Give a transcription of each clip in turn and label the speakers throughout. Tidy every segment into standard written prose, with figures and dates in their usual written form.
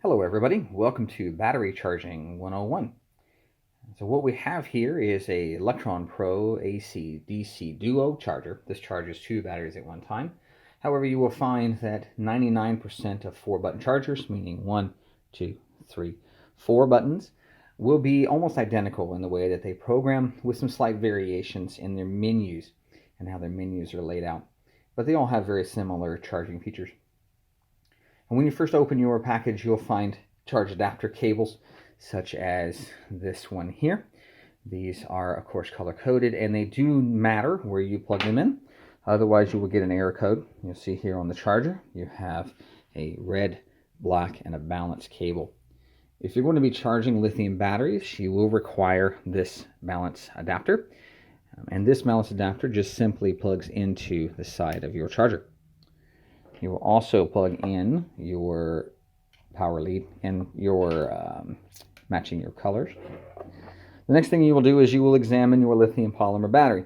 Speaker 1: Hello everybody, welcome to Battery Charging 101. So what we have here is a Electron Pro AC DC Duo charger. This charges two batteries at one time. However, you will find that 99% of 4-button chargers, meaning 1, 2, 3, 4 buttons, will be almost identical in the way that they program, with some slight variations in their menus and how their menus are laid out. But they all have very similar charging features. And when you first open your package, you'll find charge adapter cables, such as this one here. These are, of course, color-coded, and they do matter where you plug them in. Otherwise, you will get an error code. You'll see here on the charger, you have a red, black, and a balance cable. If you're going to be charging lithium batteries, you will require this balance adapter. And this balance adapter just simply plugs into the side of your charger. You will also plug in your power lead and your matching your colors. The next thing you will do is you will examine your lithium polymer battery.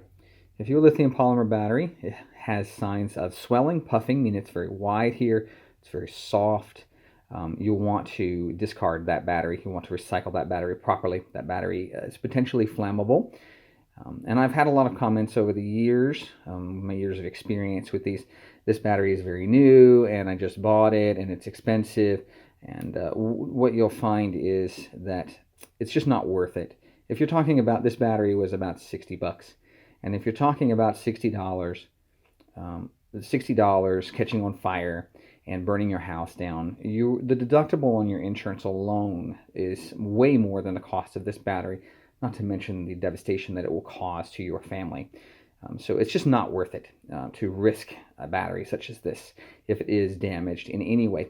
Speaker 1: If your lithium polymer battery has signs of swelling, puffing, meaning it's very wide here, it's very soft, you'll want to discard that battery. You want to recycle that battery properly. That battery is potentially flammable. And I've had a lot of comments over the years, my years of experience with these. This battery is very new, and I just bought it, and it's expensive. And what you'll find is that it's just not worth it. If you're talking about, this battery was about 60 bucks. And if you're talking about $60 catching on fire and burning your house down, the deductible on your insurance alone is way more than the cost of this battery, not to mention the devastation that it will cause to your family. So it's just not worth it to risk a battery such as this if it is damaged in any way.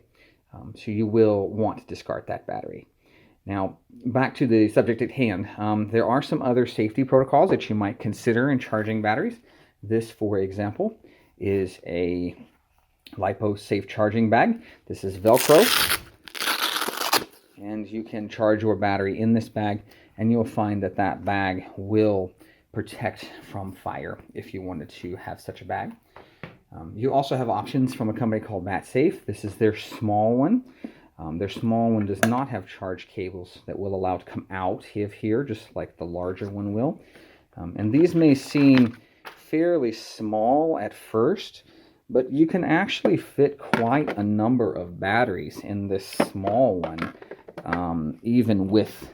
Speaker 1: So you will want to discard that battery. Now, back to the subject at hand. There are some other safety protocols that you might consider in charging batteries. This, for example, is a LiPo safe charging bag. This is Velcro, and you can charge your battery in this bag, and you'll find that that bag will protect from fire if you wanted to have such a bag. You also have options from a company called MatSafe. This is their small one. Their small one does not have charge cables that will allow to come out of here, just like the larger one will. And these may seem fairly small at first, but you can actually fit quite a number of batteries in this small one, even with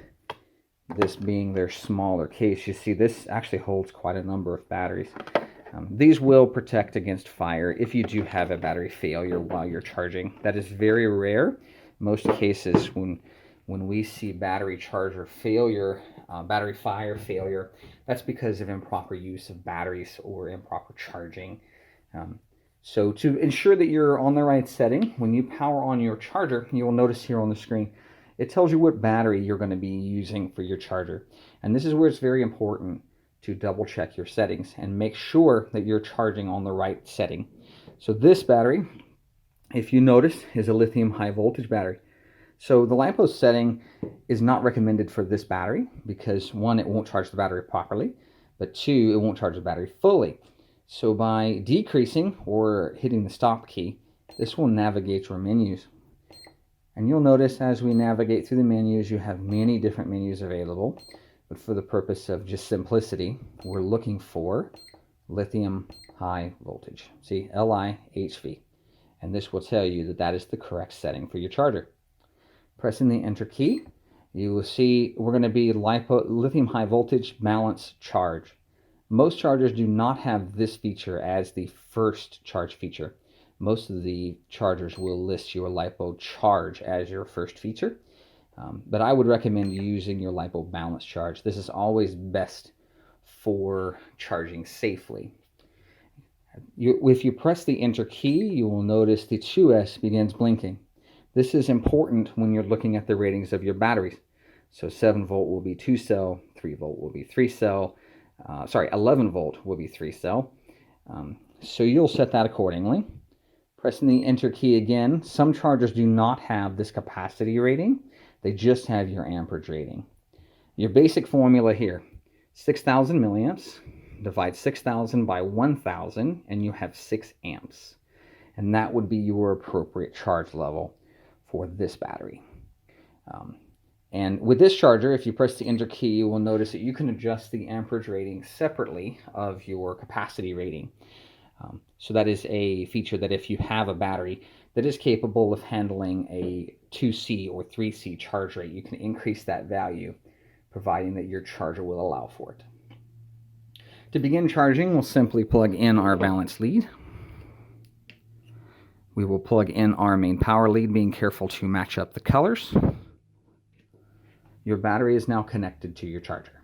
Speaker 1: this being their smaller case. You see, this actually holds quite a number of batteries. These will protect against fire if you do have a battery failure while you're charging. That is very rare. Most cases, when we see battery charger failure, battery fire failure, that's because of improper use of batteries or improper charging. So to ensure that you're on the right setting, when you power on your charger, you will notice here on the screen, it tells you what battery you're going to be using for your charger. And this is where it's very important to double check your settings and make sure that you're charging on the right setting. So this battery, if you notice, is a lithium high voltage battery. So the LiPo setting is not recommended for this battery because, one, it won't charge the battery properly, but two, it won't charge the battery fully. So by decreasing or hitting the stop key, this will navigate your menus. And you'll notice as we navigate through the menus, you have many different menus available. But for the purpose of just simplicity, we're looking for lithium high voltage. See, LiHV. And this will tell you that that is the correct setting for your charger. Pressing the enter key, you will see we're going to be lithium high voltage balance charge. Most chargers do not have this feature as the first charge feature. Most of the chargers will list your LiPo charge as your first feature. But I would recommend using your LiPo balance charge. This is always best for charging safely. If you press the enter key, you will notice the 2S begins blinking. This is important when you're looking at the ratings of your batteries. So 7 volt will be 2 cell, 3 volt will be 3 cell, 11 volt will be 3 cell. So you'll set that accordingly. Pressing the enter key again, some chargers do not have this capacity rating. They just have your amperage rating. Your basic formula here, 6,000 milliamps, divide 6,000 by 1,000, and you have 6 amps. And that would be your appropriate charge level for this battery. And with this charger, if you press the enter key, you will notice that you can adjust the amperage rating separately of your capacity rating. So that is a feature that if you have a battery that is capable of handling a 2C or 3C charge rate, you can increase that value, providing that your charger will allow for it. To begin charging, we'll simply plug in our balance lead. We will plug in our main power lead, being careful to match up the colors. Your battery is now connected to your charger.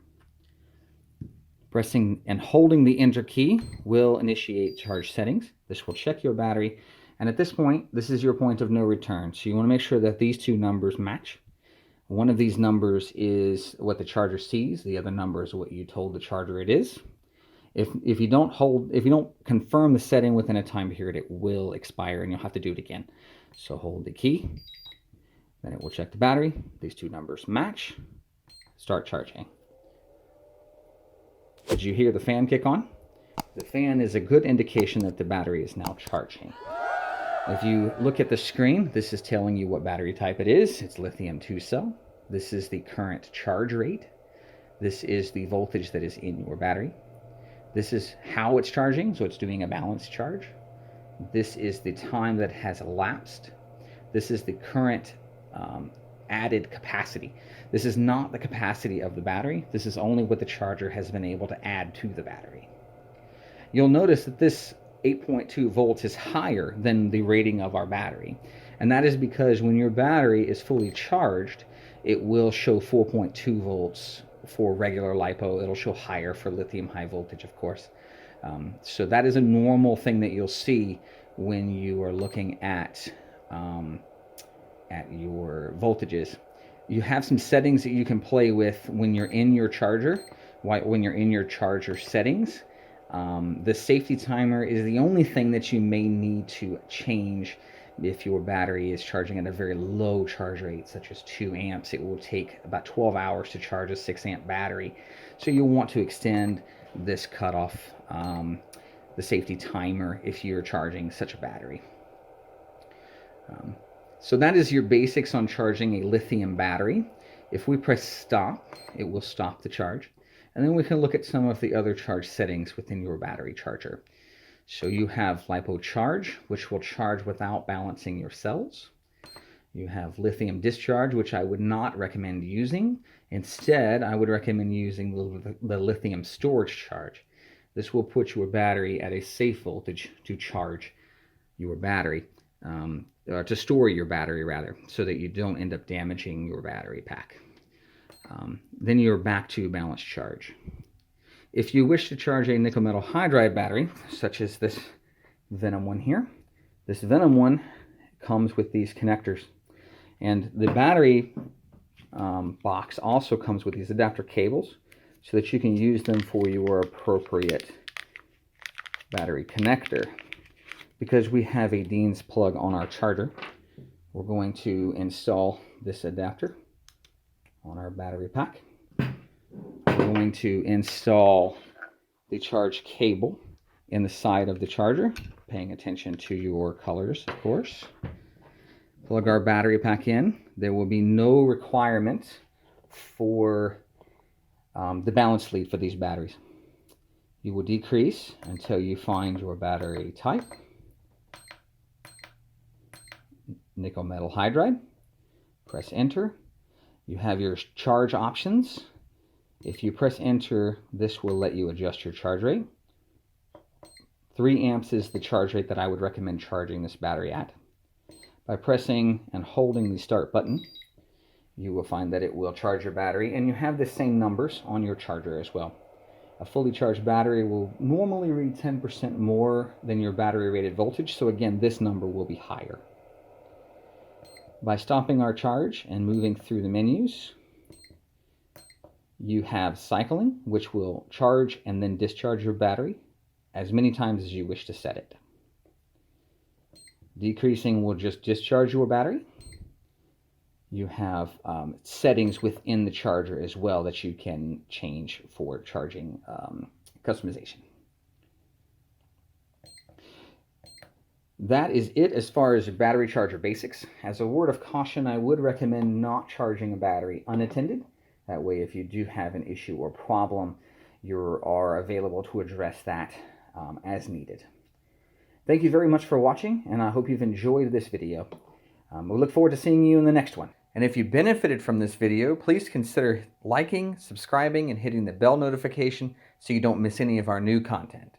Speaker 1: Pressing and holding the enter key will initiate charge settings. This will check your battery, and at this point, this is your point of no return. So you want to make sure that these two numbers match. One of these numbers is what the charger sees. The other number is what you told the charger it is. If you don't confirm the setting within a time period, it will expire and you'll have to do it again. So hold the key, then it will check the battery. These two numbers match. Start charging. Did you hear the fan kick on? The fan is a good indication that the battery is now charging. If you look at the screen, this is telling you what battery type it is. It's lithium 2-cell. This is the current charge rate. This is the voltage that is in your battery. This is how it's charging, so it's doing a balanced charge. This is the time that has elapsed. This is the current added capacity. This is not the capacity of the battery. This is only what the charger has been able to add to the battery. You'll notice that this 8.2 volts is higher than the rating of our battery. And that is because when your battery is fully charged, it will show 4.2 volts for regular LiPo. It'll show higher for lithium high voltage, of course. So that is a normal thing that you'll see when you are looking at your voltages. You have some settings that you can play with when you're in your charger, when you're in your charger settings. The safety timer is the only thing that you may need to change if your battery is charging at a very low charge rate, such as 2 amps. It will take about 12 hours to charge a 6 amp battery. So you'll want to extend this cutoff, the safety timer, if you're charging such a battery. So that is your basics on charging a lithium battery. If we press stop, it will stop the charge. And then we can look at some of the other charge settings within your battery charger. So you have LiPo charge, which will charge without balancing your cells. You have lithium discharge, which I would not recommend using. Instead, I would recommend using the lithium storage charge. This will put your battery at a safe voltage to charge your battery, to store your battery rather, so that you don't end up damaging your battery pack. Then you're back to balanced charge. If you wish to charge a nickel metal hydride battery, such as this Venom one here, this Venom one comes with these connectors. And the battery box also comes with these adapter cables so that you can use them for your appropriate battery connector. Because we have a Dean's plug on our charger, we're going to install this adapter on our battery pack. We're going to install the charge cable in the side of the charger, paying attention to your colors, of course. Plug our battery pack in. There will be no requirement for the balance lead for these batteries. You will decrease until you find your battery type. Nickel metal hydride. Press enter. You have your charge options. If you press enter, this will let you adjust your charge rate. 3 amps is the charge rate that I would recommend charging this battery at. By pressing and holding the start button, you will find that it will charge your battery, and you have the same numbers on your charger as well. A fully charged battery will normally read 10% more than your battery rated voltage, so again, this number will be higher. By stopping our charge and moving through the menus, you have cycling, which will charge and then discharge your battery as many times as you wish to set it. Decreasing will just discharge your battery. You have settings within the charger as well that you can change for charging customization. That is it as far as battery charger basics. As a word of caution, I would recommend not charging a battery unattended. That way, if you do have an issue or problem, you are available to address that as needed. Thank you very much for watching, and I hope you've enjoyed this video. We look forward to seeing you in the next one. And if you benefited from this video, please consider liking, subscribing, and hitting the bell notification so you don't miss any of our new content.